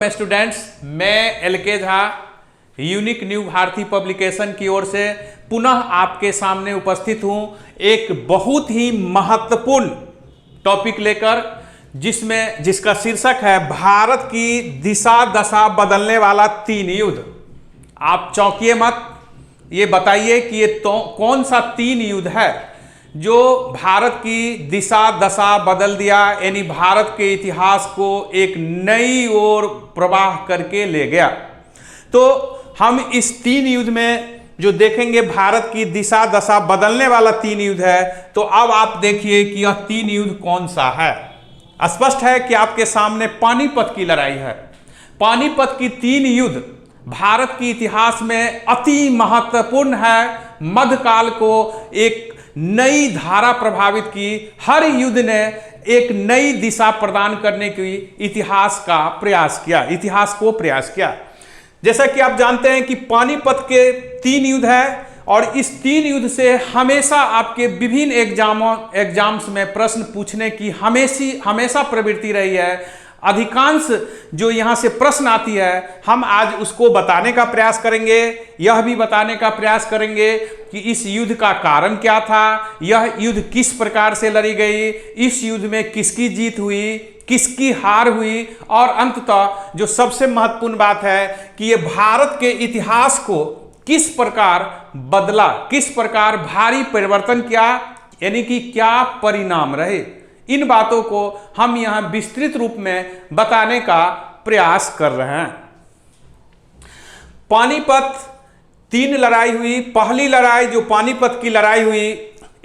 Students, मैं L K Jha unique new Bharati publication की ओर से पुनः आपके सामने उपस्थित हूं एक बहुत ही महत्वपूर्ण टॉपिक लेकर, जिसका शीर्षक है भारत की दिशा दशा बदलने वाला 3 युद्ध। आप चौंकिए मत, ये बताइए कि ये तो कौन सा 3 युद्ध है जो भारत की दिशा दशा बदल दिया, यानी भारत के इतिहास को एक नई ओर प्रवाह करके ले गया। तो हम इस 3 युद्ध में जो देखेंगे भारत की दिशा दशा बदलने वाला 3 युद्ध है। तो अब आप देखिए कि यह 3 युद्ध कौन सा है। स्पष्ट है कि आपके सामने पानीपत की लड़ाई है। पानीपत की 3 युद्ध भारत के इतिहास में अति महत्वपूर्ण है। मध्यकाल को एक नई धारा प्रभावित की। हर युद्ध ने एक नई दिशा प्रदान करने की इतिहास को प्रयास किया। जैसा कि आप जानते हैं कि पानीपत के 3 युद्ध है और इस 3 युद्ध से हमेशा आपके विभिन्न एग्जाम्स में प्रश्न पूछने की हमेशा प्रवृत्ति रही है। अधिकांश जो यहाँ से प्रश्न आती है हम आज उसको बताने का प्रयास करेंगे। यह भी बताने का प्रयास करेंगे कि इस युद्ध का कारण क्या था, यह युद्ध किस प्रकार से लड़ी गई, इस युद्ध में किसकी जीत हुई, किसकी हार हुई, और अंततः जो सबसे महत्वपूर्ण बात है कि ये भारत के इतिहास को किस प्रकार बदला, किस प्रकार भारी परिवर्तन किया, यानी कि क्या परिणाम रहे। इन बातों को हम यहां विस्तृत रूप में बताने का प्रयास कर रहे हैं। पानीपत 3 लड़ाई हुई। पहली लड़ाई जो पानीपत की लड़ाई हुई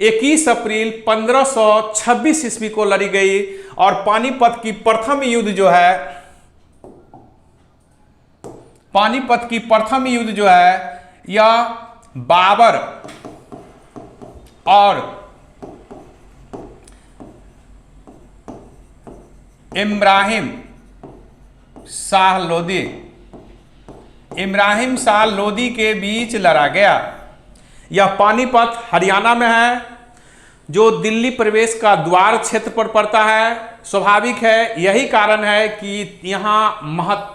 21 अप्रैल 1526 ईस्वी को लड़ी गई और पानीपत की प्रथम युद्ध जो है यह बाबर और इब्राहिम शाह लोदी के बीच लड़ा गया। यह पानीपत हरियाणा में है, जो दिल्ली प्रवेश का द्वार क्षेत्र पर पड़ता है। स्वाभाविक है, यही कारण है कि यहाँ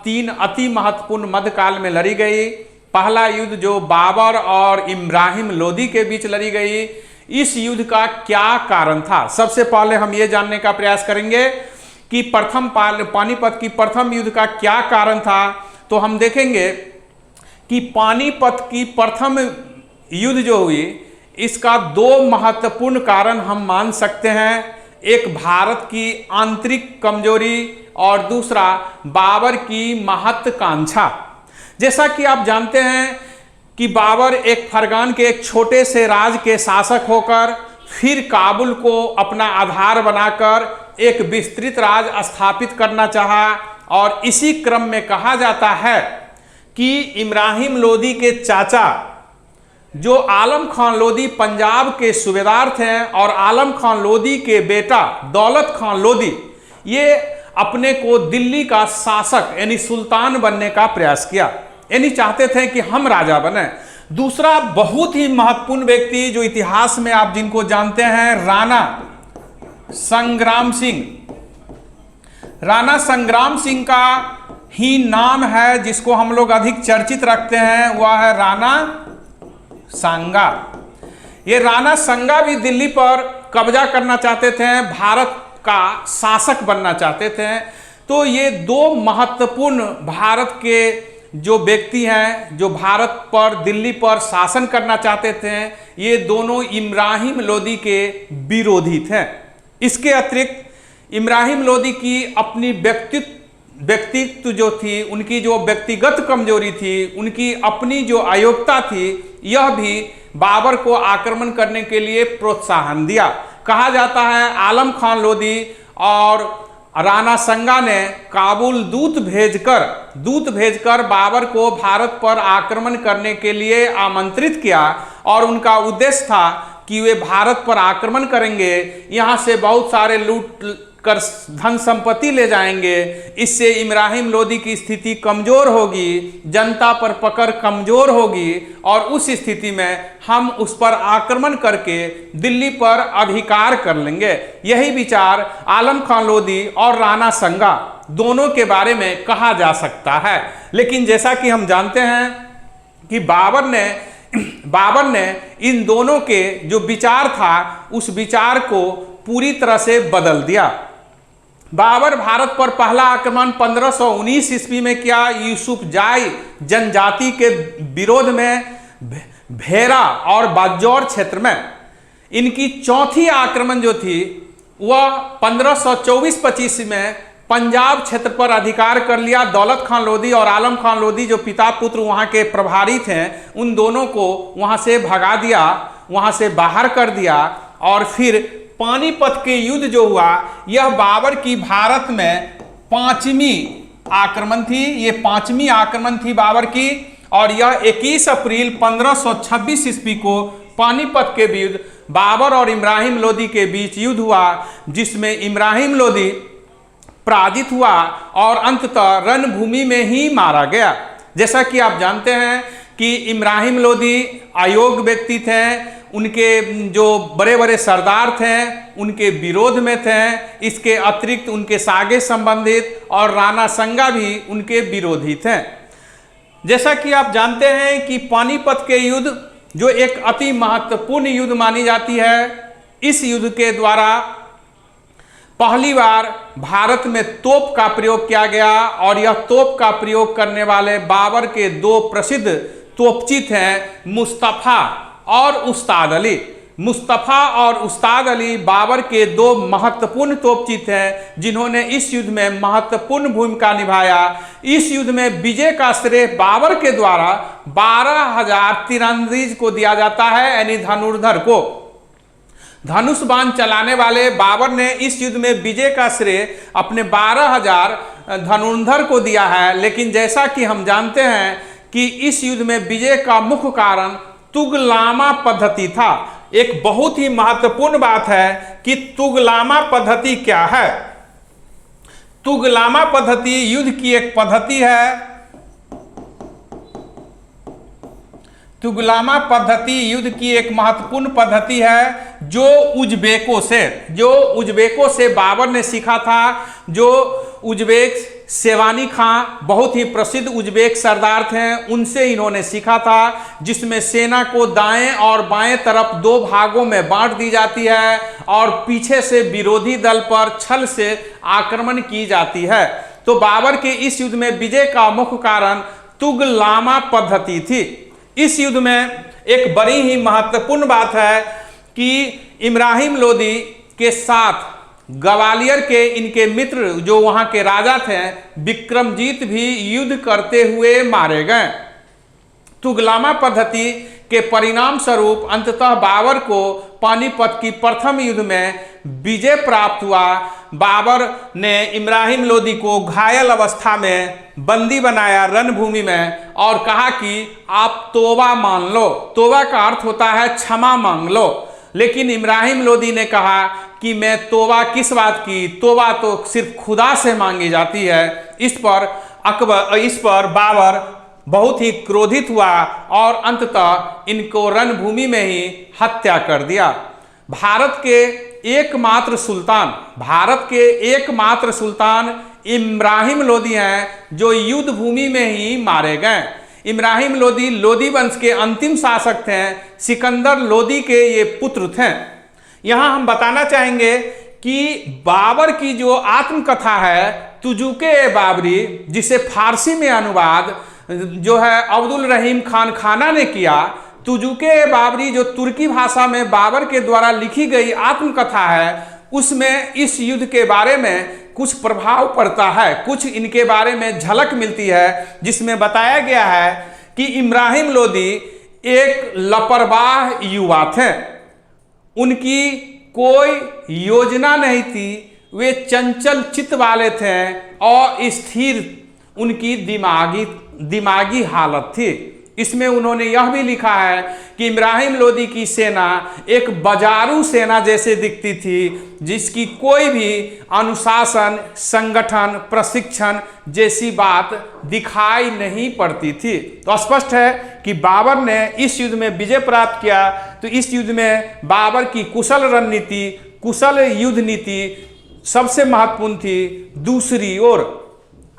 3 अति महत्वपूर्ण मध्यकाल में लड़ी गई। पहला युद्ध जो बाबर और इब्राहिम लोदी के बीच लड़ी गई, इस युद्ध का क्या कारण था, सबसे पहले हम ये जानने का प्रयास करेंगे कि पानीपत की प्रथम युद्ध का क्या कारण था। तो हम देखेंगे कि पानीपत की प्रथम युद्ध जो हुई, इसका 2 महत्वपूर्ण कारण हम मान सकते हैं। एक भारत की आंतरिक कमजोरी और दूसरा बाबर की महत्वाकांक्षा। जैसा कि आप जानते हैं कि बाबर एक फरगान के एक छोटे से राज के शासक होकर फिर काबुल को अपना आधार बनाकर एक विस्तृत राज स्थापित करना चाहा, और इसी क्रम में कहा जाता है कि इब्राहिम लोदी के चाचा जो आलम खान लोदी पंजाब के सूबेदार थे और आलम खान लोदी के बेटा दौलत खान लोदी ये अपने को दिल्ली का शासक यानी सुल्तान बनने का प्रयास किया, यानी चाहते थे कि हम राजा बने। दूसरा बहुत ही महत्वपूर्ण व्यक्ति जो इतिहास में आप जिनको जानते हैं, राणा संग्राम सिंह का ही नाम है जिसको हम लोग अधिक चर्चित रखते हैं, वह है राणा सांगा। ये राणा सांगा भी दिल्ली पर कब्जा करना चाहते थे, भारत का शासक बनना चाहते थे। तो ये 2 महत्वपूर्ण भारत के जो व्यक्ति हैं जो भारत पर दिल्ली पर शासन करना चाहते थे, ये दोनों इब्राहिम लोदी के विरोधी थे। इसके अतिरिक्त इब्राहिम लोदी की अपनी व्यक्तित्व जो थी, उनकी जो व्यक्तिगत कमजोरी थी, उनकी अपनी जो अयोग्यता थी, यह भी बाबर को आक्रमण करने के लिए प्रोत्साहन दिया। कहा जाता है आलम खान लोदी और राणा सांगा ने काबुल दूत भेजकर बाबर को भारत पर आक्रमण करने के लिए आमंत्रित किया, और उनका उद्देश्य था कि वे भारत पर आक्रमण करेंगे, यहाँ से बहुत सारे लूट कर धन संपत्ति ले जाएंगे। इससे इब्राहिम लोदी की स्थिति कमजोर होगी, जनता पर पकड़ कमजोर होगी, और उस स्थिति में हम उस पर आक्रमण करके दिल्ली पर अधिकार कर लेंगे। यही विचार आलम खान लोदी और राणा सांगा दोनों के बारे में कहा जा सकता है। लेकिन जैसा कि हम जानते हैं कि बाबर ने इन दोनों के जो विचार था उस विचार को पूरी तरह से बदल दिया। बाबर भारत पर पहला आक्रमण 1519 ईस्वी में किया। यूसुफ जाई जनजाति के विरोध में भेरा और बाजौर क्षेत्र में। इनकी चौथी आक्रमण जो थी वह 1524-25 में पंजाब क्षेत्र पर अधिकार कर लिया। दौलत खान लोधी और आलम खान लोधी जो पिता पुत्र वहाँ के प्रभारी थे, उन दोनों को वहाँ से भगा दिया, वहाँ से बाहर कर दिया। और फिर पानीपत के युद्ध जो हुआ, यह बाबर की भारत में 5वीं आक्रमण थी। ये 5वीं आक्रमण थी बाबर की। और यह 21 अप्रैल 1526 ईस्वी को पानीपत के युद्ध बाबर और इब्राहिम लोदी के बीच युद्ध हुआ, जिसमें इब्राहिम लोदी पराजित हुआ और अंततः रणभूमि में ही मारा गया। जैसा कि आप जानते हैं कि इब्राहिम लोदी अयोग्य व्यक्ति थे, उनके जो बड़े बड़े सरदार थे उनके विरोध में थे। इसके अतिरिक्त उनके सागे संबंधित और राणा संगा भी उनके विरोधी थे। जैसा कि आप जानते हैं कि पानीपत के युद्ध जो एक अति महत्वपूर्ण युद्ध मानी जाती है, इस युद्ध के द्वारा पहली बार भारत में तोप का प्रयोग किया गया। और यह तोप का प्रयोग करने वाले बाबर के दो प्रसिद्ध तोपची थे, मुस्तफ़ा और उस्ताद अली। मुस्तफ़ा और उस्ताद अली बाबर के दो महत्वपूर्ण तोपची थे, जिन्होंने इस युद्ध में महत्वपूर्ण भूमिका निभाया। इस युद्ध में विजय का श्रेय बाबर के द्वारा 12,000 तीरंदाज को दिया जाता है, यानी धनुर्धर को। धनुष बाण चलाने वाले बाबर ने इस युद्ध में विजय का श्रेय अपने 12,000 धनुर्धर को दिया है। लेकिन जैसा कि हम जानते हैं कि इस युद्ध में विजय का मुख्य कारण तुगलामा पद्धति था। एक बहुत ही महत्वपूर्ण बात है कि तुगलामा पद्धति क्या है। तुगलामा पद्धति युद्ध की एक पद्धति है। तुगलामा पद्धति युद्ध की एक महत्वपूर्ण पद्धति है जो उज्बेकों से बाबर ने सीखा था। जो उज्बेक सेवानी खां बहुत ही प्रसिद्ध उज्बेक सरदार थे, उनसे इन्होंने सीखा था, जिसमें सेना को दाएं और बाएं तरफ दो भागों में बांट दी जाती है और पीछे से विरोधी दल पर छल से आक्रमण की जाती है। तो बाबर के इस युद्ध में विजय का मुख्य कारण तुगलामा पद्धति थी। इस युद्ध में एक बड़ी ही महत्वपूर्ण बात है कि इब्राहिम लोदी के साथ ग्वालियर के इनके मित्र जो वहां के राजा थे विक्रमजीत भी युद्ध करते हुए मारे गए। तुगलामा पद्धति के परिणाम स्वरूप अंततः बाबर को पानीपत की प्रथम युद्ध में विजय प्राप्त हुआ। बाबर ने इब्राहिम लोदी को घायल अवस्था में बंदी बनाया रणभूमि में और कहा कि आप तौबा मान लो। तौबा का अर्थ होता है क्षमा मांग लो। लेकिन इब्राहिम लोदी ने कहा कि मैं तौबा किस बात की, तौबा तो सिर्फ खुदा से मांगी जाती है। इस पर बाबर बहुत ही क्रोधित हुआ और अंततः इनको रणभूमि में ही हत्या कर दिया। भारत के एकमात्र सुल्तान इब्राहिम लोदी हैं जो युद्ध भूमि में ही मारे गए। इब्राहिम लोदी लोदी वंश के अंतिम शासक थे। सिकंदर लोदी के ये पुत्र थे। यहाँ हम बताना चाहेंगे कि बाबर की जो आत्मकथा है तुजुके बाबरी, जिसे फारसी में अनुवाद जो है अब्दुल रहीम खान खाना ने किया। तुजुके बाबरी जो तुर्की भाषा में बाबर के द्वारा लिखी गई आत्मकथा है, उसमें इस युद्ध के बारे में कुछ प्रभाव पड़ता है, कुछ इनके बारे में झलक मिलती है, जिसमें बताया गया है कि इब्राहिम लोदी एक लापरवाह युवा थे। उनकी कोई योजना नहीं थी, वे चंचल चित्त वाले थे और स्थिर उनकी दिमागी हालत थी। इसमें उन्होंने यह भी लिखा है कि इब्राहिम लोदी की सेना एक बाजारू सेना जैसे दिखती थी, जिसकी कोई भी अनुशासन, संगठन, प्रशिक्षण जैसी बात दिखाई नहीं पड़ती थी। तो स्पष्ट है कि बाबर ने इस युद्ध में विजय प्राप्त किया। तो इस युद्ध में बाबर की कुशल रणनीति, कुशल युद्ध नीति सबसे महत्वपूर्ण थी। दूसरी ओर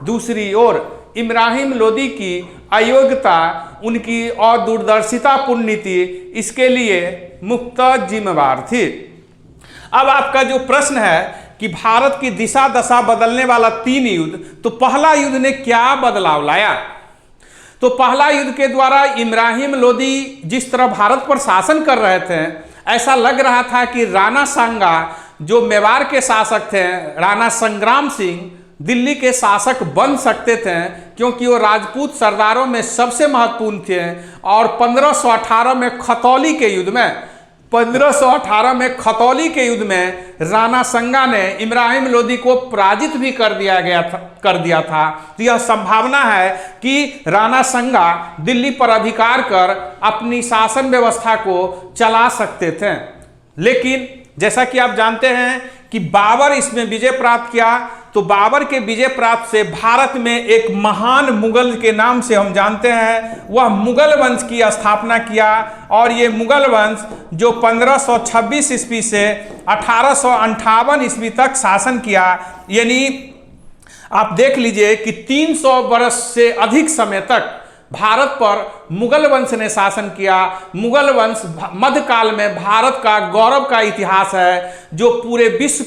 दूसरी ओर इब्राहिम लोदी की अयोग्यता, उनकी अदूरदर्शितापूर्ण नीति इसके लिए मुख्य जिम्मेवार थी। अब आपका जो प्रश्न है कि भारत की दिशा दशा बदलने वाला 3 युद्ध, तो पहला युद्ध ने क्या बदलाव लाया? तो पहला युद्ध के द्वारा इब्राहिम लोदी जिस तरह भारत पर शासन कर रहे थे, ऐसा लग रहा था कि राणा सांगा जो मेवाड़ के शासक थे, राणा संग्राम सिंह दिल्ली के शासक बन सकते थे, क्योंकि वो राजपूत सरदारों में सबसे महत्वपूर्ण थे। और 1518 में खतौली के युद्ध में 1518 में खतौली के युद्ध में राणा संगा ने इब्राहिम लोदी को पराजित भी कर दिया था। तो यह संभावना है कि राणा संगा दिल्ली पर अधिकार कर अपनी शासन व्यवस्था को चला सकते थे। लेकिन जैसा कि आप जानते हैं कि बाबर इसमें विजय प्राप्त किया, तो बाबर के विजय प्राप्त से भारत में एक महान मुगल के नाम से हम जानते हैं, वह मुगल वंश की स्थापना किया। और ये मुगल वंश जो 1526 ईस्वी से 1858 ईस्वी तक शासन किया, यानी आप देख लीजिए कि 300 वर्ष से अधिक समय तक भारत पर मुगल वंश ने शासन किया। मुगल वंश मध्यकाल में भारत का गौरव का इतिहास है, जो पूरे विश्व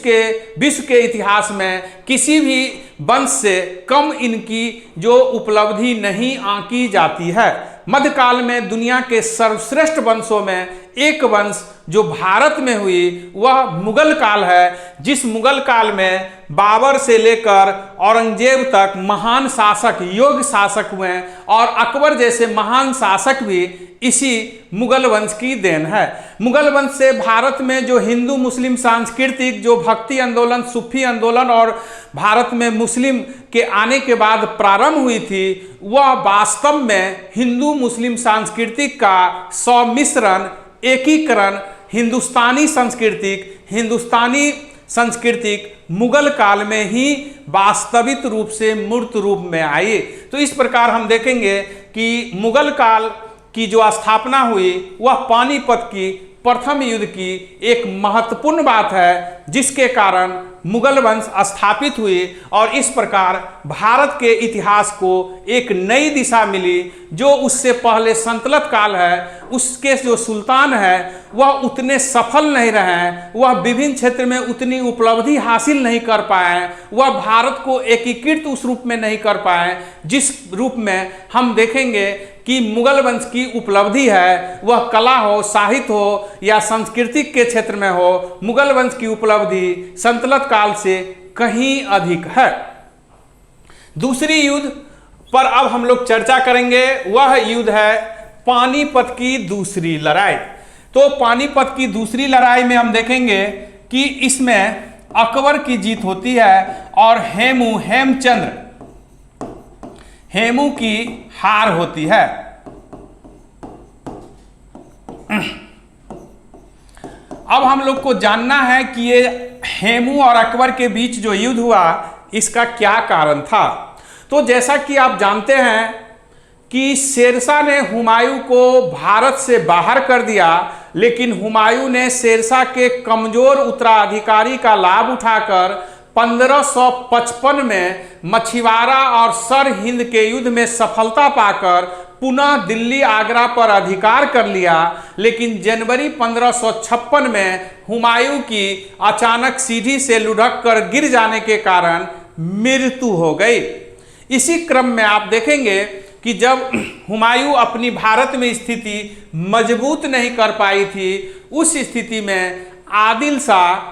के इतिहास में किसी भी वंश से कम इनकी जो उपलब्धि नहीं आंकी जाती है। मध्यकाल में दुनिया के सर्वश्रेष्ठ वंशों में एक वंश जो भारत में हुई वह मुगल काल है, जिस मुगल काल में बाबर से लेकर औरंगजेब तक महान शासक, योग्य शासक हुए, और अकबर जैसे महान शासक भी इसी मुगल वंश की देन है। मुगल वंश से भारत में जो हिंदू मुस्लिम सांस्कृतिक जो भक्ति आंदोलन, सूफी आंदोलन और भारत में मुस्लिम के आने के बाद प्रारंभ हुई थी, वह वास्तव में हिंदू मुस्लिम सांस्कृतिक का सम्मिश्रण, एकीकरण, हिंदुस्तानी सांस्कृतिक मुगल काल में ही वास्तविक रूप से मूर्त रूप में आई। तो इस प्रकार हम देखेंगे कि मुगल काल की जो स्थापना हुई वह पानीपत की प्रथम युद्ध की एक महत्वपूर्ण बात है, जिसके कारण मुगल वंश स्थापित हुई और इस प्रकार भारत के इतिहास को एक नई दिशा मिली। जो उससे पहले संतलत काल है, उसके जो सुल्तान है वह उतने सफल नहीं रहे, वह विभिन्न क्षेत्र में उतनी उपलब्धि हासिल नहीं कर पाए, वह भारत को एकीकृत उस रूप में नहीं कर पाए जिस रूप में हम देखेंगे कि मुगल वंश की उपलब्धि है। वह कला हो, साहित्य हो या सांस्कृतिक के क्षेत्र में हो, मुगल वंश की उपलब्धि संतलत काल से कहीं अधिक है। दूसरी युद्ध पर अब हम लोग चर्चा करेंगे, वह युद्ध है पानीपत की दूसरी लड़ाई। तो पानीपत की दूसरी लड़ाई में हम देखेंगे कि इसमें अकबर की जीत होती है और हेमू की हार होती है। अब हम लोग को जानना है कि ये हेमू और अकबर के बीच जो युद्ध हुआ इसका क्या कारण था। तो जैसा कि आप जानते हैं कि शेरशाह ने हुमायूं को भारत से बाहर कर दिया, लेकिन हुमायूं ने शेरशाह के कमजोर उत्तराधिकारी का लाभ उठाकर 1555 में मछुआरा और सर हिंद के युद्ध में सफलता पाकर पुनः दिल्ली आगरा पर अधिकार कर लिया। लेकिन जनवरी 1556 में हुमायूं की अचानक सीढ़ी से लुढ़क कर गिर जाने के कारण मृत्यु हो गई। इसी क्रम में आप देखेंगे कि जब हुमायूं अपनी भारत में स्थिति मजबूत नहीं कर पाई थी, उस स्थिति में आदिल शाह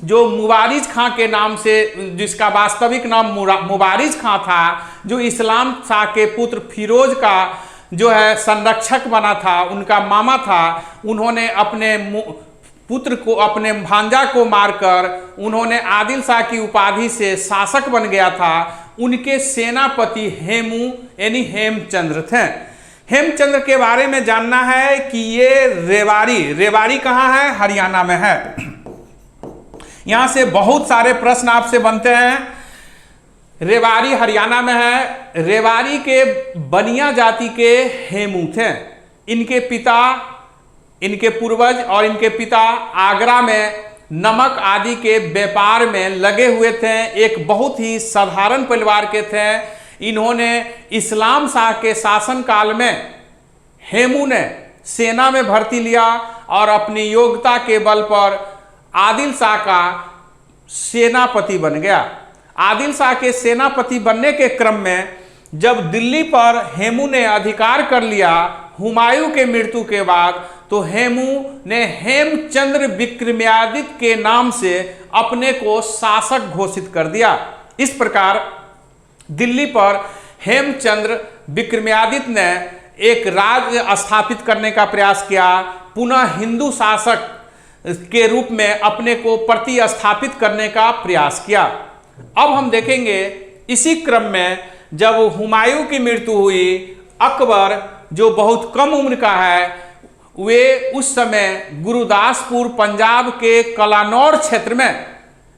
जो मुबारिज खां के नाम से, जिसका वास्तविक नाम मुबारिज खां था, जो इस्लाम शाह के पुत्र फिरोज का जो है संरक्षक बना था, उनका मामा था, उन्होंने अपने पुत्र को, अपने भांजा को मारकर उन्होंने आदिल शाह की उपाधि से शासक बन गया था। उनके सेनापति हेमू यानी हेमचंद्र थे। हेमचंद्र के बारे में जानना है कि ये रेवाड़ी कहाँ है? हरियाणा में है। यहां से बहुत सारे प्रश्न आपसे बनते हैं। रेवाड़ी हरियाणा में है। रेवाड़ी के बनिया जाति के हेमू थे। इनके पूर्वज और इनके पिता आगरा में नमक आदि के व्यापार में लगे हुए थे, एक बहुत ही साधारण परिवार के थे। इन्होंने इस्लाम शाह के शासन काल में हेमू ने सेना में भर्ती लिया और अपनी योग्यता के बल पर आदिल शाह का सेनापति बन गया। आदिल शाह के सेनापति बनने के क्रम में जब दिल्ली पर हेमू ने अधिकार कर लिया हुमायूं के मृत्यु के बाद, तो हेमू ने हेमचंद्र विक्रमादित्य के नाम से अपने को शासक घोषित कर दिया। इस प्रकार दिल्ली पर हेमचंद्र विक्रमादित्य ने एक राज्य स्थापित करने का प्रयास किया, पुनः हिंदू शासक के रूप में अपने को प्रतिस्थापित करने का प्रयास किया। अब हम देखेंगे इसी क्रम में जब हुमायूं की मृत्यु हुई, अकबर जो बहुत कम उम्र का है, वे उस समय गुरुदासपुर पंजाब के कलानौर क्षेत्र में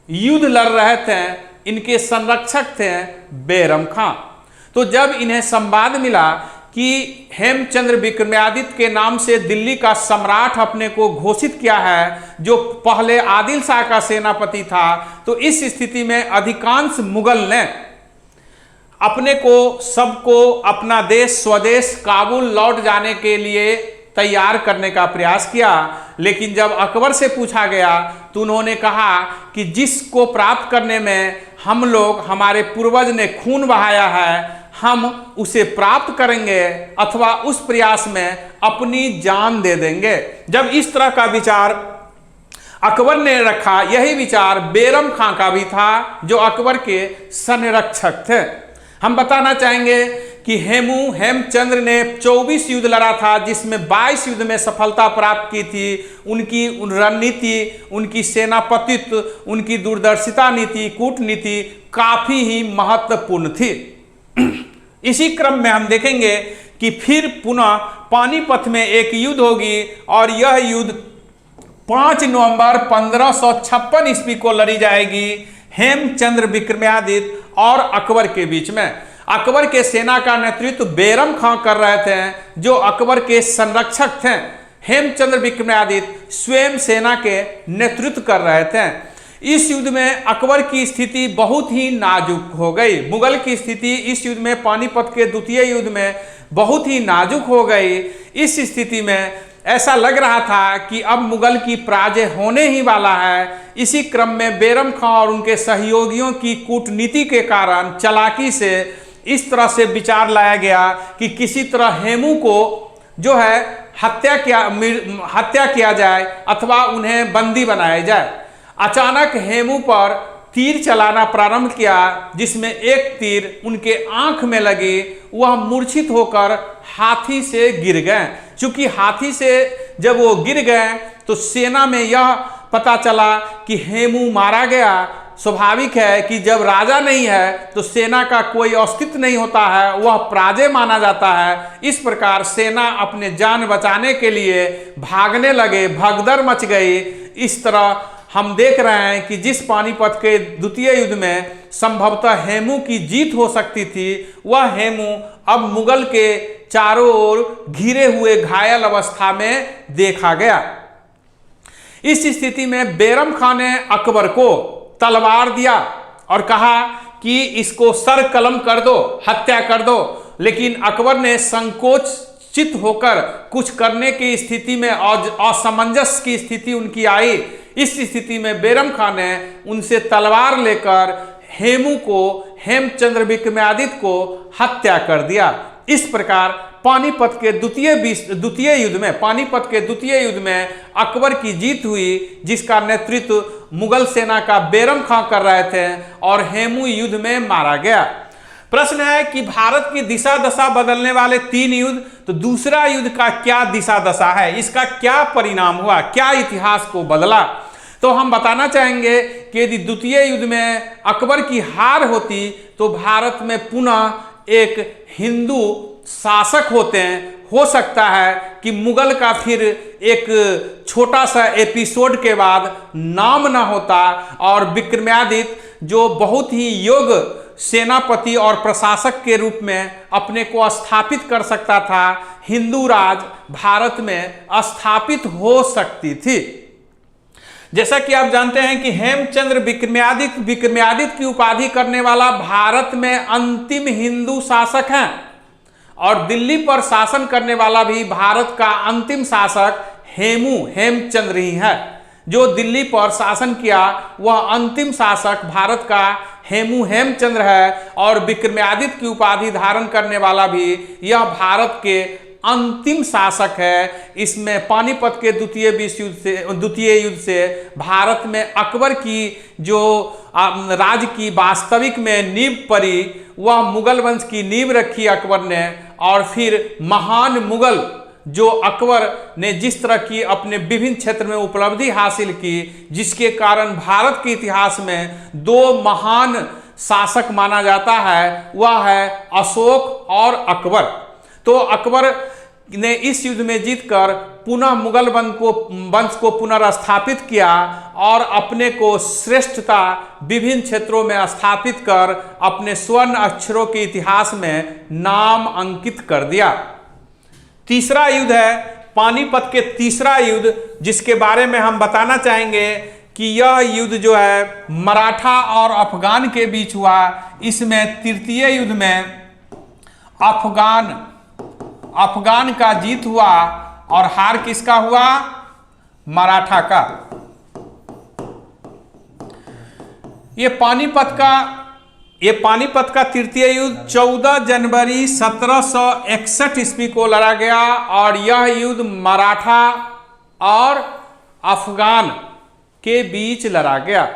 युद्ध लड़ रहे थे। इनके संरक्षक थे बैरम खां। तो जब इन्हें संवाद मिला कि हेमचंद्र विक्रमादित्य के नाम से दिल्ली का सम्राट अपने को घोषित किया है, जो पहले आदिल शाह का सेनापति था, तो इस स्थिति में अधिकांश मुगल ने अपने को सबको अपना देश स्वदेश काबुल लौट जाने के लिए तैयार करने का प्रयास किया। लेकिन जब अकबर से पूछा गया तो उन्होंने कहा कि जिसको प्राप्त करने में हम लोग, हमारे पूर्वज ने खून बहाया है, हम उसे प्राप्त करेंगे अथवा उस प्रयास में अपनी जान दे देंगे। जब इस तरह का विचार अकबर ने रखा, यही विचार बैरम खां का भी था जो अकबर के संरक्षक थे। हम बताना चाहेंगे कि हेमचंद्र ने 24 युद्ध लड़ा था, जिसमें 22 युद्ध में सफलता प्राप्त की थी। उनकी रणनीति, उनकी सेनापतित्व, उनकी दूरदर्शिता नीति, कूटनीति काफी ही महत्वपूर्ण थी। इसी क्रम में हम देखेंगे कि फिर पुनः पानीपत में एक युद्ध होगी और यह युद्ध 5 नवंबर 1556 ईस्वी को लड़ी जाएगी हेमचंद्र विक्रमादित्य और अकबर के बीच में। अकबर के सेना का नेतृत्व बैरम खां कर रहे थे, जो अकबर के संरक्षक थे। हेमचंद्र विक्रमादित्य स्वयं सेना के नेतृत्व कर रहे थे। इस युद्ध में अकबर की स्थिति बहुत ही नाजुक हो गई। मुगल की स्थिति इस युद्ध में, पानीपत के द्वितीय युद्ध में, बहुत ही नाजुक हो गई। इस स्थिति में ऐसा लग रहा था कि अब मुगल की पराजय होने ही वाला है। इसी क्रम में बैरम खां और उनके सहयोगियों की कूटनीति के कारण, चालाकी से इस तरह से विचार लाया गया कि किसी तरह हेमू को जो है हत्या किया जाए अथवा उन्हें बंदी बनाया जाए। अचानक हेमू पर तीर चलाना प्रारंभ किया, जिसमें एक तीर उनके आंख में लगी। वह मूर्छित होकर हाथी से गिर गए। चूंकि हाथी से जब वो गिर गए तो सेना में यह पता चला कि हेमू मारा गया। स्वाभाविक है कि जब राजा नहीं है तो सेना का कोई अस्तित्व नहीं होता है, वह पराजय माना जाता है। इस प्रकार सेना अपने जान बचाने के लिए भागने लगे, भगदड़ मच गई। इस तरह हम देख रहे हैं कि जिस पानीपत के द्वितीय युद्ध में संभवतः हेमू की जीत हो सकती थी, वह हेमू अब मुगल के चारों ओर घिरे हुए घायल अवस्था में देखा गया। इस स्थिति में बैरम खां ने अकबर को तलवार दिया और कहा कि इसको सर कलम कर दो, हत्या कर दो। लेकिन अकबर ने संकोचित होकर कुछ करने की स्थिति में, असमंजस की स्थिति उनकी आई। इस स्थिति में बैरम खां ने उनसे तलवार लेकर हेमचंद्र विक्रमादित्य को हत्या कर दिया। इस प्रकार पानीपत के द्वितीय युद्ध में अकबर की जीत हुई, जिसका नेतृत्व मुगल सेना का बैरम खां कर रहे थे और हेमू युद्ध में मारा गया। प्रश्न है कि भारत की दिशा दशा बदलने वाले 3 युद्ध, तो दूसरा युद्ध का क्या दिशा दशा है, इसका क्या परिणाम हुआ, क्या इतिहास को बदला? तो हम बताना चाहेंगे कि यदि द्वितीय युद्ध में अकबर की हार होती तो भारत में पुनः एक हिंदू शासक होते हैं। हो सकता है कि मुगल का फिर एक छोटा सा एपिसोड के बाद नाम ना होता और विक्रमादित्य जो बहुत ही योग्य सेनापति और प्रशासक के रूप में अपने को स्थापित कर सकता था, हिंदू राज भारत में स्थापित हो सकती थी। जैसा कि आप जानते हैं कि हेमचंद्र विक्रमादित्य की उपाधि करने वाला भारत में अंतिम हिंदू शासक हैं और दिल्ली पर शासन करने वाला भी भारत का अंतिम शासक हेमचंद्र ही है। जो दिल्ली पर शासन किया वह अंतिम शासक भारत का हेमचंद्र है और विक्रमादित्य की उपाधि धारण करने वाला भी यह भारत के अंतिम शासक है। इसमें पानीपत के द्वितीय युद्ध से भारत में अकबर की जो राज की वास्तविक में नींव पड़ी, वह मुगल वंश की नींव रखी अकबर ने। और फिर महान मुगल जो अकबर ने जिस तरह की अपने विभिन्न क्षेत्र में उपलब्धि हासिल की, जिसके कारण भारत के इतिहास में दो महान शासक माना जाता है, वह है अशोक और अकबर। तो अकबर ने इस युद्ध में जीतकर पुनः मुगल वंश को पुनर्स्थापित किया और अपने को श्रेष्ठता विभिन्न क्षेत्रों में स्थापित कर अपने स्वर्ण अक्षरों के इतिहास में नाम अंकित कर दिया। तीसरा युद्ध है पानीपत के तीसरा युद्ध, जिसके बारे में हम बताना चाहेंगे कि यह युद्ध जो है मराठा और अफगान के बीच हुआ। इसमें तृतीय युद्ध में अफगान का जीत हुआ और हार किसका हुआ? मराठा का। ये पानीपत का तृतीय युद्ध 14 जनवरी 1761 ईस्वी को लड़ा गया और यह युद्ध मराठा और अफगान के बीच लड़ा गया।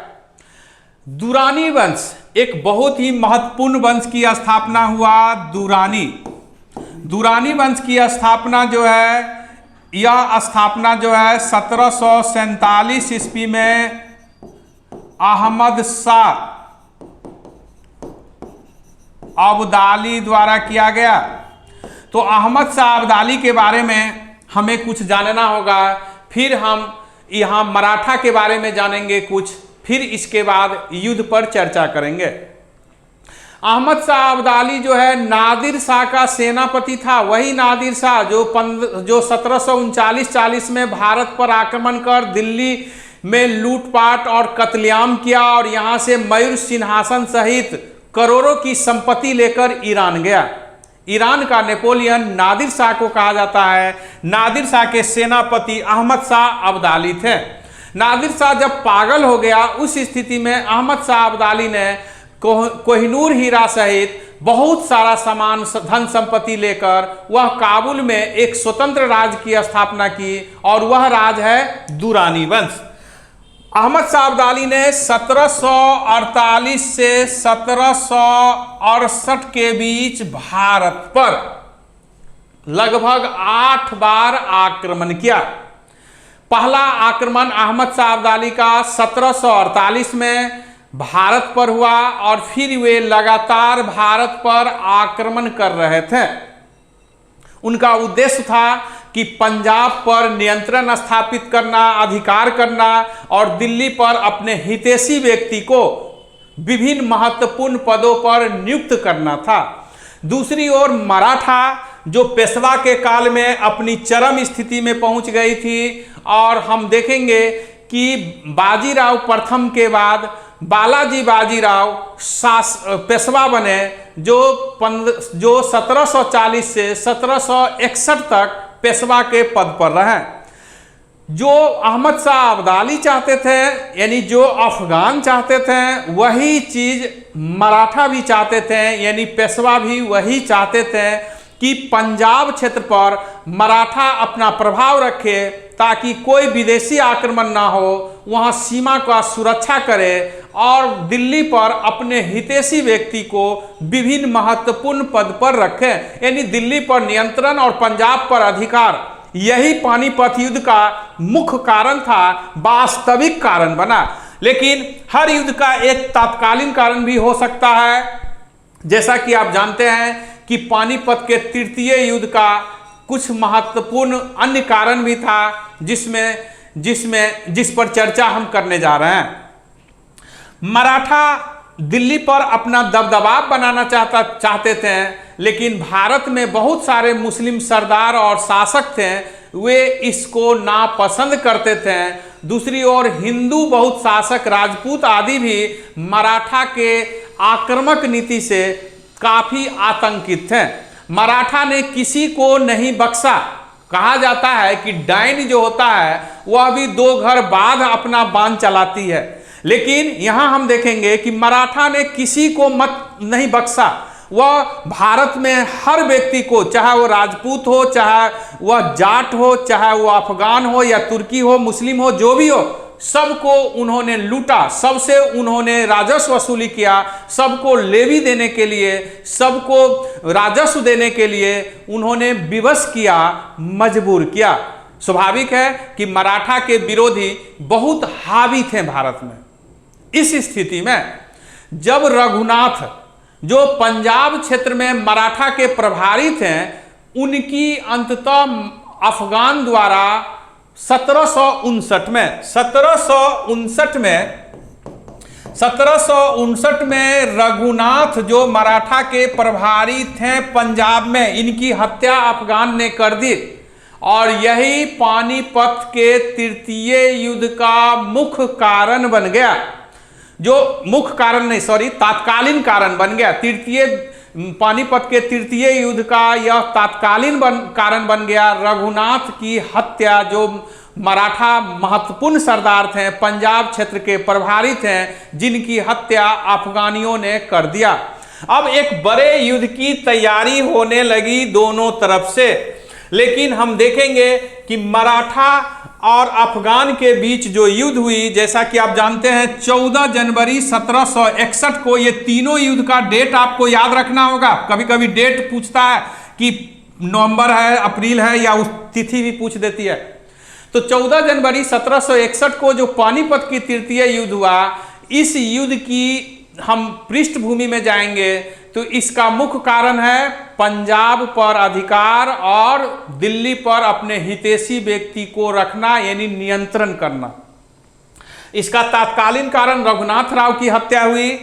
दुरानी वंश, एक बहुत ही महत्वपूर्ण वंश की स्थापना हुआ। दुरानी वंश की स्थापना जो है, यह स्थापना जो है 1747 ईस्वी में अहमद शाह अब्दाली द्वारा किया गया। तो अहमद शाह अब्दाली के बारे में हमें कुछ जानना होगा, फिर हम यहाँ मराठा के बारे में जानेंगे कुछ, फिर इसके बाद युद्ध पर चर्चा करेंगे। अहमद शाह अब्दाली जो है नादिर शाह का सेनापति था। वही नादिर शाह जो 1739-40 में भारत पर आक्रमण कर दिल्ली में लूटपाट और कत्लेआम किया और यहाँ से मयूर सिंहासन सहित करोड़ों की संपत्ति लेकर ईरान गया। ईरान का नेपोलियन नादिर शाह को कहा जाता है। नादिर शाह के सेनापति अहमद शाह अब्दाली थे। नादिर शाह जब पागल हो गया, उस स्थिति में अहमद शाह अब्दाली ने कोहिनूर हीरा सहित बहुत सारा सामान धन संपत्ति लेकर वह काबुल में एक स्वतंत्र राज्य की स्थापना की और वह राज है दुरानी वंश। अहमद शाह अब्दाली ने 1748 से 1768 के बीच भारत पर लगभग 8 बार आक्रमण किया। पहला आक्रमण अहमद शाह अब्दाली का 1748 में भारत पर हुआ और फिर वे लगातार भारत पर आक्रमण कर रहे थे। उनका उद्देश्य था कि पंजाब पर नियंत्रण स्थापित करना, अधिकार करना और दिल्ली पर अपने हितैषी व्यक्ति को विभिन्न महत्वपूर्ण पदों पर नियुक्त करना था। दूसरी ओर मराठा जो पेशवा के काल में अपनी चरम स्थिति में पहुंच गई थी और हम देखेंगे कि बाजीराव प्रथम के बाद बालाजी बाजीराव पेशवा बने जो 1740 से 1761 तक पेशवा के पद पर रहे। जो अहमद शाह अब्दाली चाहते थे, यानी जो अफगान चाहते थे, वही चीज मराठा भी चाहते थे, यानी पेशवा भी वही चाहते थे कि पंजाब क्षेत्र पर मराठा अपना प्रभाव रखे ताकि कोई विदेशी आक्रमण ना हो, वहां सीमा का सुरक्षा करे और दिल्ली पर अपने हितैषी व्यक्ति को विभिन्न महत्वपूर्ण पद पर रखे, यानी दिल्ली पर नियंत्रण और पंजाब पर अधिकार। यही पानीपत युद्ध का मुख्य कारण था, वास्तविक कारण बना। लेकिन हर युद्ध का एक तात्कालीन कारण भी हो सकता है। जैसा कि आप जानते हैं कि पानीपत के तृतीय युद्ध का कुछ महत्वपूर्ण अन्य कारण भी था जिस पर चर्चा हम करने जा रहे हैं। मराठा दिल्ली पर अपना दबदबा बनाना चाहते थे, लेकिन भारत में बहुत सारे मुस्लिम सरदार और शासक थे, वे इसको नापसंद करते थे। दूसरी ओर हिंदू बहुत शासक राजपूत आदि भी मराठा के आक्रामक नीति से काफी आतंकित थे। मराठा ने किसी को नहीं बख्शा। कहा जाता है कि डाइन जो होता है वह भी 2 घर बाद अपना बाण चलाती है, लेकिन यहां हम देखेंगे कि मराठा ने किसी को मत नहीं बख्शा। वह भारत में हर व्यक्ति को, चाहे वो राजपूत हो, चाहे वह जाट हो, चाहे वो अफगान हो या तुर्की हो, मुस्लिम हो, जो भी हो, सबको उन्होंने लूटा, सबसे उन्होंने राजस्व वसूली किया, सबको लेवी देने के लिए, सबको राजस्व देने के लिए उन्होंने विवश किया, मजबूर किया। स्वाभाविक है कि मराठा के विरोधी बहुत हावी थे भारत में। इस स्थिति में जब रघुनाथ जो पंजाब क्षेत्र में मराठा के प्रभारी थे, उनकी अंततः अफगान द्वारा 1759 में रघुनाथ जो मराठा के प्रभारी थे पंजाब में, इनकी हत्या अफगान ने कर दी और यही पानीपत के तृतीय युद्ध का मुख्य कारण बन गया। जो मुख्य कारण नहीं, सॉरी, तात्कालीन कारण बन गया। पानीपत के तृतीय युद्ध का यह तात्कालीन कारण बन गया। रघुनाथ की हत्या, जो मराठा महत्वपूर्ण सरदार थे, पंजाब क्षेत्र के प्रभारी थे, जिनकी हत्या अफगानियों ने कर दिया। अब एक बड़े युद्ध की तैयारी होने लगी दोनों तरफ से, लेकिन हम देखेंगे कि मराठा और अफगान के बीच जो युद्ध हुई, जैसा कि आप जानते हैं 14 जनवरी 1761 को, ये तीनों युद्ध का डेट आपको याद रखना होगा। कभी कभी डेट पूछता है कि नवंबर है, अप्रैल है, या उस तिथि भी पूछ देती है। तो 14 जनवरी 1761 को जो पानीपत की तृतीय युद्ध हुआ, इस युद्ध की हम पृष्ठभूमि में जाएंगे तो इसका मुख्य कारण है पंजाब पर अधिकार और दिल्ली पर अपने हितैषी व्यक्ति को रखना, यानी नियंत्रण करना। इसका तात्कालीन कारण रघुनाथ राव की हत्या हुई।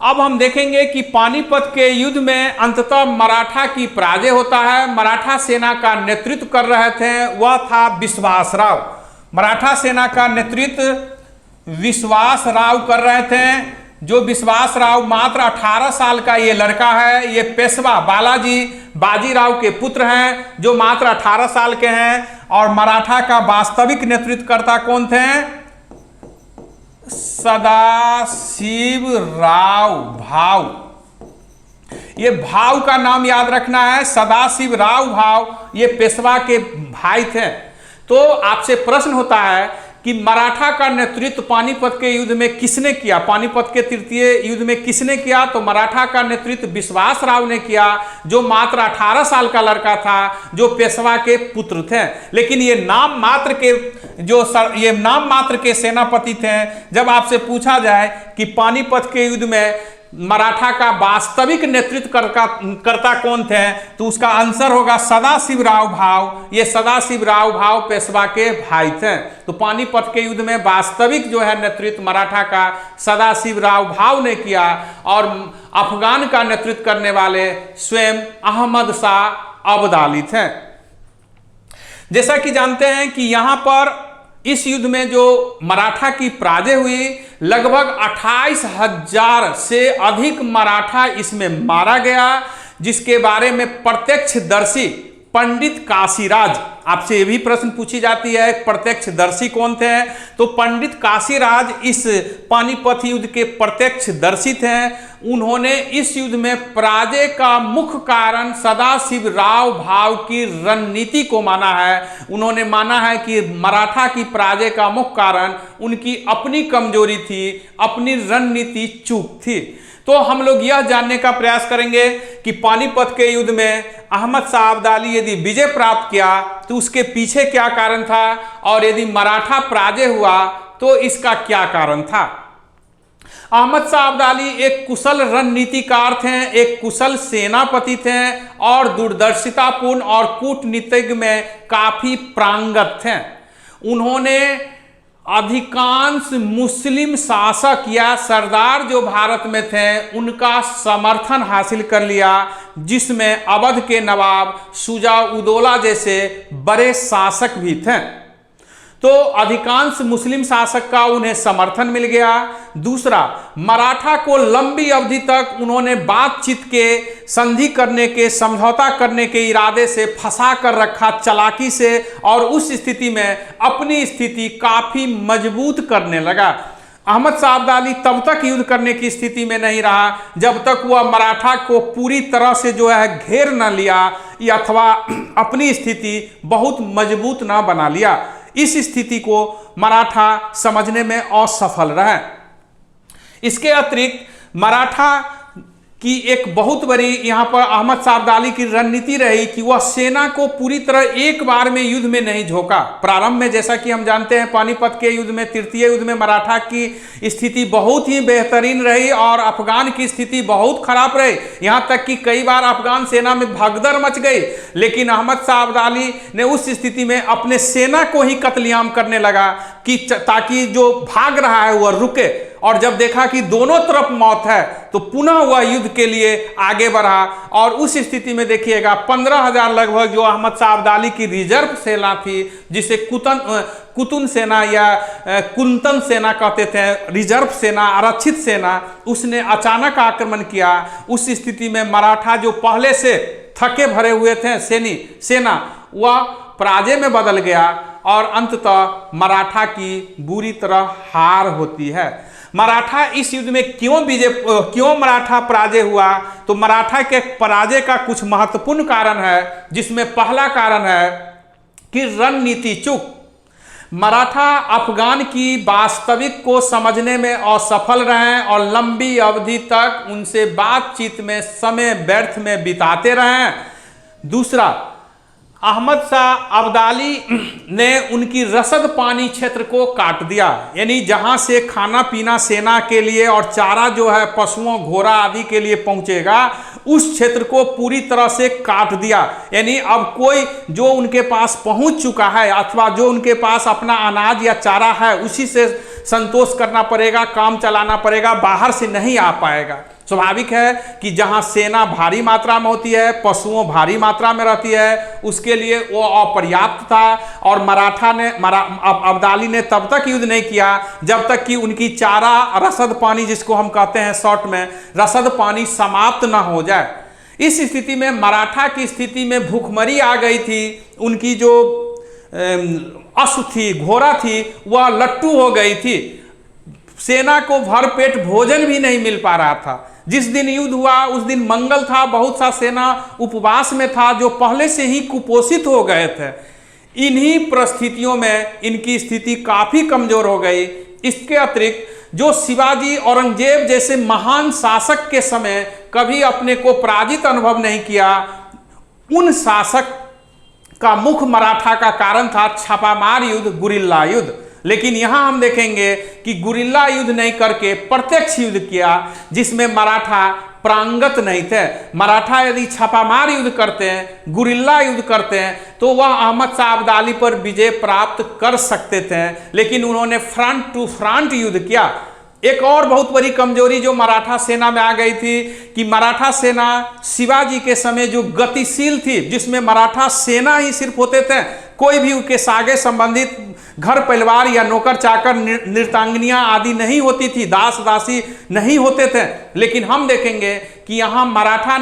अब हम देखेंगे कि पानीपत के युद्ध में अंततः मराठा की पराजय होता है। मराठा सेना का नेतृत्व कर रहे थे, वह था विश्वास राव। मराठा सेना का नेतृत्व विश्वास राव कर रहे थे। जो विश्वास राव मात्र 18 साल का ये लड़का है, ये पेशवा बालाजी बाजीराव के पुत्र हैं, जो मात्र 18 साल के हैं। और मराठा का वास्तविक नेतृत्वकर्ता कौन थे? सदाशिव राव भाव। ये भाव का नाम याद रखना है, सदाशिव राव भाव, ये पेशवा के भाई थे। तो आपसे प्रश्न होता है कि मराठा का नेतृत्व पानीपत के युद्ध में किसने किया? पानीपत के तृतीय युद्ध में किसने किया? तो मराठा का नेतृत्व विश्वास राव ने किया, जो मात्र 18 साल का लड़का था, जो पेशवा के पुत्र थे। लेकिन ये नाम मात्र के सेनापति थे। जब आपसे पूछा जाए कि पानीपत के युद्ध में मराठा का वास्तविक नेतृत्व करता कौन थे, तो उसका आंसर होगा सदाशिव राव भाव। ये सदाशिव राव भाव पेशवा के भाई थे। तो पानीपत के युद्ध में वास्तविक जो है नेतृत्व मराठा का सदाशिव राव भाव ने किया, और अफगान का नेतृत्व करने वाले स्वयं अहमद शाह अब्दाली थे। जैसा कि जानते हैं कि यहां पर इस युद्ध में जो मराठा की पराजय हुई, लगभग 28,000 से अधिक मराठा इसमें मारा गया, जिसके बारे में प्रत्यक्षदर्शी पंडित काशीराज, आपसे ये भी प्रश्न पूछी जाती है प्रत्यक्षदर्शी कौन थे, तो पंडित काशीराज इस पानीपत युद्ध के प्रत्यक्षदर्शी थे। उन्होंने इस युद्ध में पराजय का मुख्य कारण सदाशिव राव भाव की रणनीति को माना है। उन्होंने माना है कि मराठा की पराजय का मुख्य कारण उनकी अपनी कमजोरी थी, अपनी रणनीति चूक थी। तो हम लोग यह जानने का प्रयास करेंगे कि पानीपत के युद्ध में अहमद शाह अब्दाली यदि विजय प्राप्त किया तो उसके पीछे क्या कारण था, और यदि मराठा पराजय हुआ तो इसका क्या कारण था। अहमद शाह अब्दाली एक कुशल रणनीतिकार थे, एक कुशल सेनापति थे, और दूरदर्शितापूर्ण और कूटनीतिज्ञ में काफी प्रांगत थे। उन्होंने अधिकांश मुस्लिम शासक या सरदार जो भारत में थे उनका समर्थन हासिल कर लिया, जिसमें अवध के नवाब शुजा उदौला जैसे बड़े शासक भी थे। तो अधिकांश मुस्लिम शासक का उन्हें समर्थन मिल गया। दूसरा, मराठा को लंबी अवधि तक उन्होंने बातचीत के, संधि करने के, समझौता करने के इरादे से फंसा कर रखा चालाकी से, और उस स्थिति में अपनी स्थिति काफी मजबूत करने लगा। अहमद शाह अब्दाली तब तक युद्ध करने की स्थिति में नहीं रहा जब तक वह मराठा को पूरी तरह से जो है घेर न लिया या अथवा अपनी स्थिति बहुत मजबूत ना बना लिया। इस स्थिति को मराठा समझने में असफल रहे। इसके अतिरिक्त मराठा की एक बहुत बड़ी यहाँ पर अहमद शाह अब्दाली की रणनीति रही कि वह सेना को पूरी तरह एक बार में युद्ध में नहीं झोंका। प्रारंभ में जैसा कि हम जानते हैं पानीपत के युद्ध में, तृतीय युद्ध में मराठा की स्थिति बहुत ही बेहतरीन रही और अफगान की स्थिति बहुत खराब रही, यहाँ तक कि कई बार अफगान सेना में भगदड़ मच गई। लेकिन अहमद शाह अब्दाली ने उस स्थिति में अपने सेना को ही कत्लेआम करने लगा कि ताकि जो भाग रहा है वह रुके, और जब देखा कि दोनों तरफ मौत है तो पुनः वह युद्ध के लिए आगे बढ़ा। और उस स्थिति में देखिएगा 15,000 लगभग जो अहमद शाह अब्दाली की रिजर्व सेना थी, जिसे कुतुन सेना या कुंतन सेना कहते थे, रिजर्व सेना, आरक्षित सेना, उसने अचानक आक्रमण किया। उस स्थिति में मराठा जो पहले से थके भरे हुए थे सेना वह पराजय में बदल गया और अंततः मराठा की बुरी तरह हार होती है। मराठा इस युद्ध में क्यों मराठा पराजय हुआ, तो मराठा के पराजय का कुछ महत्वपूर्ण कारण है, जिसमें पहला कारण है कि रणनीति चूक। मराठा अफगान की वास्तविक को समझने में असफल रहे और लंबी अवधि तक उनसे बातचीत में समय व्यर्थ में बिताते रहे। दूसरा, अहमद शाह अब्दाली ने उनकी रसद पानी क्षेत्र को काट दिया, यानी जहां से खाना पीना सेना के लिए और चारा जो है पशुओं घोड़ा आदि के लिए पहुंचेगा, उस क्षेत्र को पूरी तरह से काट दिया। यानी अब कोई जो उनके पास पहुंच चुका है अथवा जो उनके पास अपना अनाज या चारा है उसी से संतोष करना पड़ेगा, काम चलाना पड़ेगा, बाहर से नहीं आ पाएगा। स्वाभाविक है कि जहां सेना भारी मात्रा में होती है, पशुओं भारी मात्रा में रहती है, उसके लिए वो अपर्याप्त था। और अब्दाली ने तब तक युद्ध नहीं किया जब तक कि उनकी चारा रसद पानी, जिसको हम कहते हैं शॉर्ट में, रसद पानी समाप्त ना हो जाए। इस स्थिति में मराठा की स्थिति में भूखमरी आ गई थी। उनकी जो अश्व थी, घोड़ा थी, वह लट्टू हो गई थी। सेना को भरपेट भोजन भी नहीं मिल पा रहा था। जिस दिन युद्ध हुआ उस दिन मंगल था, बहुत सा सेना उपवास में था जो पहले से ही कुपोषित हो गए थे। इन्हीं परिस्थितियों में इनकी स्थिति काफी कमजोर हो गई। इसके अतिरिक्त जो शिवाजी, औरंगजेब जैसे महान शासक के समय कभी अपने को पराजित अनुभव नहीं किया, उन शासक का मुख्य मराठा का कारण था छापामार युद्ध, गुरिल्ला युद्ध। लेकिन यहां हम देखेंगे कि गुरिल्ला युद्ध नहीं करके प्रत्यक्ष युद्ध किया, जिसमें मराठा प्रांगत नहीं थे। मराठा यदि छापामार युद्ध करते हैं, गुरिल्ला युद्ध करते हैं, तो वह अहमद शाह अब्दाली पर विजय प्राप्त कर सकते थे, लेकिन उन्होंने फ्रंट टू फ्रंट युद्ध किया। एक और बहुत बड़ी कमजोरी जो मराठा सेना में आ गई थी कि मराठा सेना शिवाजी के समय जो गतिशील थी, जिसमें मराठा सेना ही सिर्फ होते थे, कोई भी उनके सागे संबंधित घर परिवार या नौकर चाकर, नृत्यांगनियां आदि नहीं होती थी, दास दासी नहीं होते थे। लेकिन हम देखेंगे कि यहाँ मराठा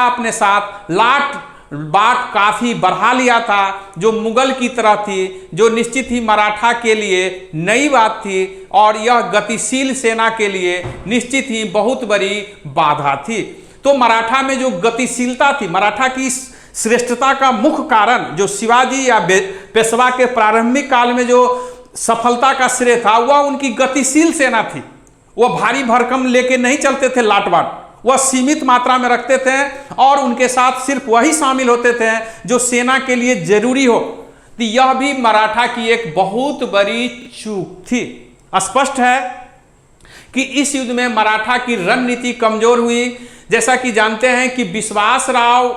अपने साथ लाट बाट काफी बढ़ा लिया था, जो मुगल की तरह थी, जो निश्चित ही मराठा के लिए नई बात थी और यह गतिशील सेना के लिए निश्चित ही बहुत बड़ी बाधा थी। तो मराठा में जो गतिशीलता थी, मराठा की श्रेष्ठता का मुख्य कारण जो शिवाजी या पेशवा के प्रारंभिक काल में जो सफलता का श्रेय था, वह उनकी गतिशील सेना थी। वह भारी भरकम लेके नहीं चलते थे लाटबाट, वह सीमित मात्रा में रखते थे और उनके साथ सिर्फ वही शामिल होते थे जो सेना के लिए जरूरी हो। तो यह भी मराठा की एक बहुत बड़ी चूक थी। स्पष्ट है कि इस युद्ध में मराठा की रणनीति कमजोर हुई। जैसा कि जानते हैं कि विश्वासराव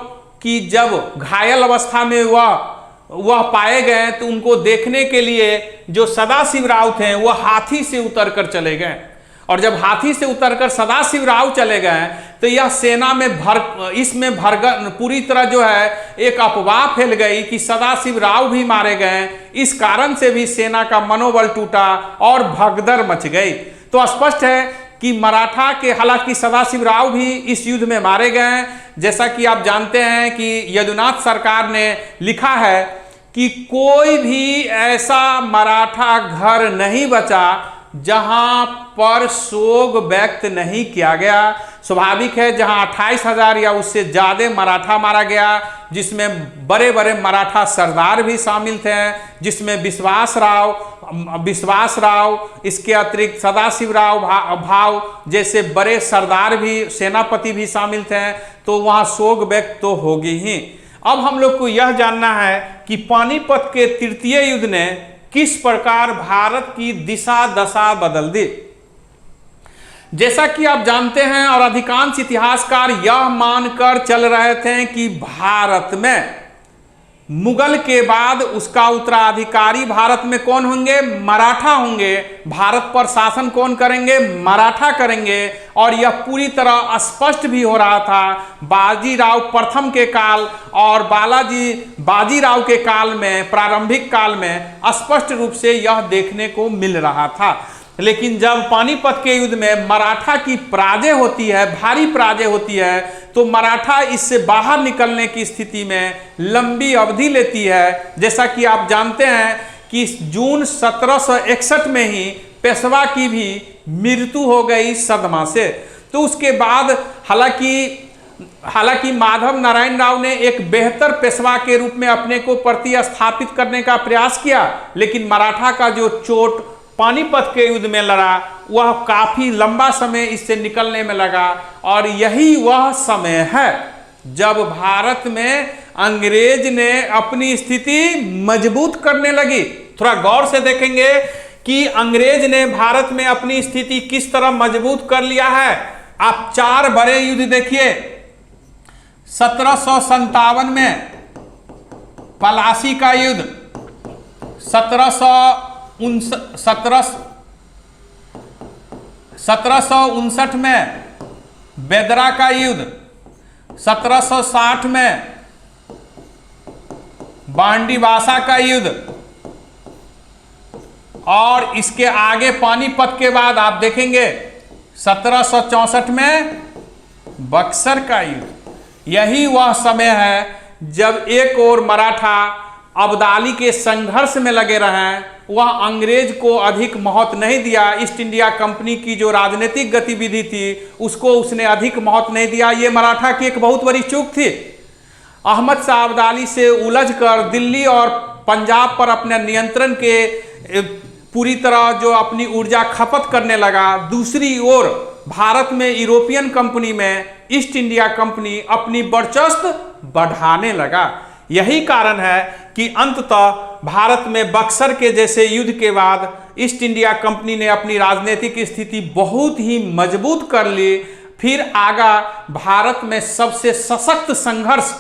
की जब घायल अवस्था में वह पाए गए तो उनको देखने के लिए जो सदाशिव राव थे वह हाथी से उतर कर चले गए और जब हाथी से उतरकर सदाशिवराव चले गए तो यह सेना में पूरी तरह जो है एक अफवाह फैल गई कि सदाशिवराव भी मारे गए। इस कारण से भी सेना का मनोबल टूटा और भगदड़ मच गई। तो स्पष्ट है कि मराठा के, हालांकि सदाशिवराव भी इस युद्ध में मारे गए। जैसा कि आप जानते हैं कि यदुनाथ सरकार ने लिखा है कि कोई भी ऐसा मराठा घर नहीं बचा जहां पर शोक व्यक्त नहीं किया गया। स्वाभाविक है, जहां 28,000 या उससे ज्यादा मराठा मारा गया, जिसमें बड़े बड़े मराठा सरदार भी शामिल थे, जिसमें विश्वास राव, इसके अतिरिक्त सदाशिवराव भाव जैसे बड़े सरदार भी, सेनापति भी शामिल थे, तो वहां शोक व्यक्त तो होगी ही। अब हम लोग को यह जानना है कि पानीपत के तृतीय युद्ध ने किस प्रकार भारत की दिशा दशा बदल दी। जैसा कि आप जानते हैं और अधिकांश इतिहासकार यह मानकर चल रहे थे कि भारत में मुगल के बाद उसका उत्तराधिकारी भारत में कौन होंगे? मराठा होंगे। भारत पर शासन कौन करेंगे? मराठा करेंगे। और यह पूरी तरह स्पष्ट भी हो रहा था बाजीराव प्रथम के काल और बाजीराव के काल में, प्रारंभिक काल में स्पष्ट रूप से यह देखने को मिल रहा था। लेकिन जब पानीपत के युद्ध में मराठा की पराजय होती है, भारी पराजय होती है, तो मराठा इससे बाहर निकलने की स्थिति में लंबी अवधि लेती है। जैसा कि आप जानते हैं कि जून 1761 में ही पेशवा की भी मृत्यु हो गई सदमा से। तो उसके बाद हालांकि माधव नारायण राव ने एक बेहतर पेशवा के रूप में अपने को प्रतिस्थापित करने का प्रयास किया, लेकिन मराठा का जो चोट पानीपत के युद्ध में लड़ा वह काफी लंबा समय इससे निकलने में लगा। और यही वह समय है जब भारत में अंग्रेज ने अपनी स्थिति मजबूत करने लगी। थोड़ा गौर से देखेंगे कि अंग्रेज ने भारत में अपनी स्थिति किस तरह मजबूत कर लिया है। आप 4 बड़े युद्ध देखिए। 1757 में पलासी का युद्ध, 1759 में बेदरा का युद्ध, 1760 में बांडीवासा का युद्ध, और इसके आगे पानीपत के बाद आप देखेंगे 1764 में बक्सर का युद्ध। यही वह समय है जब एक और मराठा अब्दाली के संघर्ष में लगे रहे। वह अंग्रेज को अधिक महत्व नहीं दिया। ईस्ट इंडिया कंपनी की जो राजनीतिक गतिविधि थी उसको उसने अधिक महत्व नहीं दिया। ये मराठा की एक बहुत बड़ी चूक थी। अहमद शाह अब्दाली से उलझकर दिल्ली और पंजाब पर अपने नियंत्रण के पूरी तरह जो अपनी ऊर्जा खपत करने लगा। दूसरी ओर भारत में यूरोपियन कंपनी में ईस्ट इंडिया कंपनी अपनी वर्चस्व बढ़ाने लगा। यही कारण है कि अंततः भारत में बक्सर के जैसे युद्ध के बाद ईस्ट इंडिया कंपनी ने अपनी राजनीतिक स्थिति बहुत ही मजबूत कर ली। फिर आगा भारत में सबसे सशक्त संघर्ष,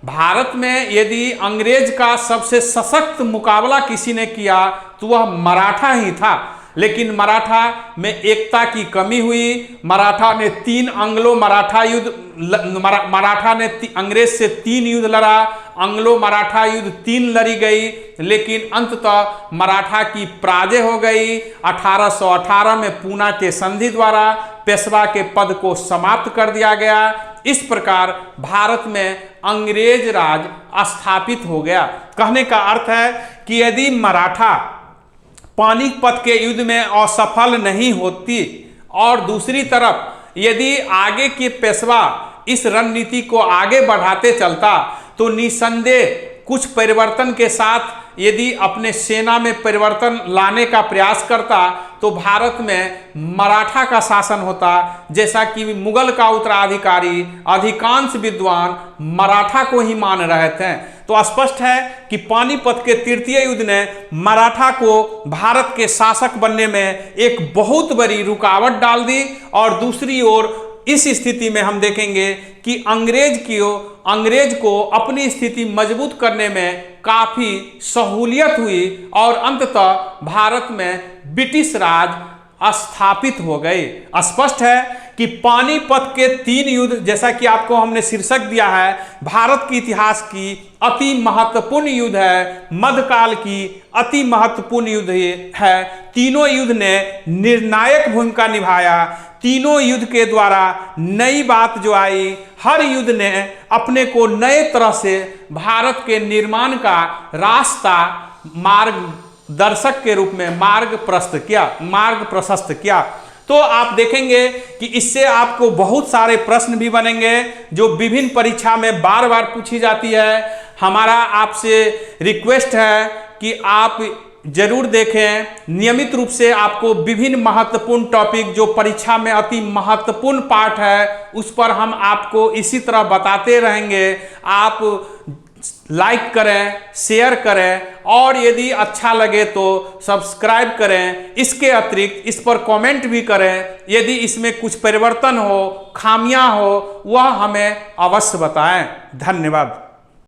भारत में यदि अंग्रेज का सबसे सशक्त मुकाबला किसी ने किया तो वह मराठा ही था। लेकिन मराठा में एकता की कमी हुई। मराठा ने 3 एंग्लो मराठा युद्ध, मराठा ने अंग्रेज से 3 युद्ध लड़ा। एंग्लो मराठा युद्ध 3 लड़ी गई, लेकिन अंततः मराठा की पराजय हो गई। 1818 में पूना के संधि द्वारा पेशवा के पद को समाप्त कर दिया गया। इस प्रकार भारत में अंग्रेज राज स्थापित हो गया। कहने का अर्थ है कि यदि मराठा पानीपत के युद्ध में असफल नहीं होती और दूसरी तरफ यदि आगे के पेशवा इस रणनीति को आगे बढ़ाते चलता तो निसंदेह कुछ परिवर्तन के साथ यदि अपने सेना में परिवर्तन लाने का प्रयास करता तो भारत में मराठा का शासन होता। जैसा कि मुगल का उत्तराधिकारी अधिकांश विद्वान मराठा को ही मान रहे थे। तो स्पष्ट है कि पानीपत के तृतीय युद्ध ने मराठा को भारत के शासक बनने में एक बहुत बड़ी रुकावट डाल दी। और दूसरी ओर इस स्थिति में हम देखेंगे कि अंग्रेज को अपनी स्थिति मजबूत करने में काफी सहूलियत हुई और अंततः भारत में ब्रिटिश राज स्थापित हो गए। स्पष्ट है कि पानीपत के 3 युद्ध, जैसा कि आपको हमने शीर्षक दिया है, भारत के इतिहास की अति महत्वपूर्ण युद्ध है, मध्यकाल की अति महत्वपूर्ण युद्ध है। तीनों युद्ध ने निर्णायक भूमिका निभाया। तीनों युद्ध के द्वारा नई बात जो आई, हर युद्ध ने अपने को नए तरह से भारत के निर्माण का रास्ता, मार्गदर्शक के रूप में मार्ग प्रशस्त किया। तो आप देखेंगे कि इससे आपको बहुत सारे प्रश्न भी बनेंगे जो विभिन्न परीक्षा में बार बार पूछी जाती है। हमारा आपसे रिक्वेस्ट है कि आप जरूर देखें, नियमित रूप से आपको विभिन्न महत्वपूर्ण टॉपिक जो परीक्षा में अति महत्वपूर्ण पार्ट है उस पर हम आपको इसी तरह बताते रहेंगे। आप लाइक करें, शेयर करें और यदि अच्छा लगे तो सब्सक्राइब करें। इसके अतिरिक्त इस पर कमेंट भी करें। यदि इसमें कुछ परिवर्तन हो, खामियां हो, वह हमें अवश्य बताएं। धन्यवाद।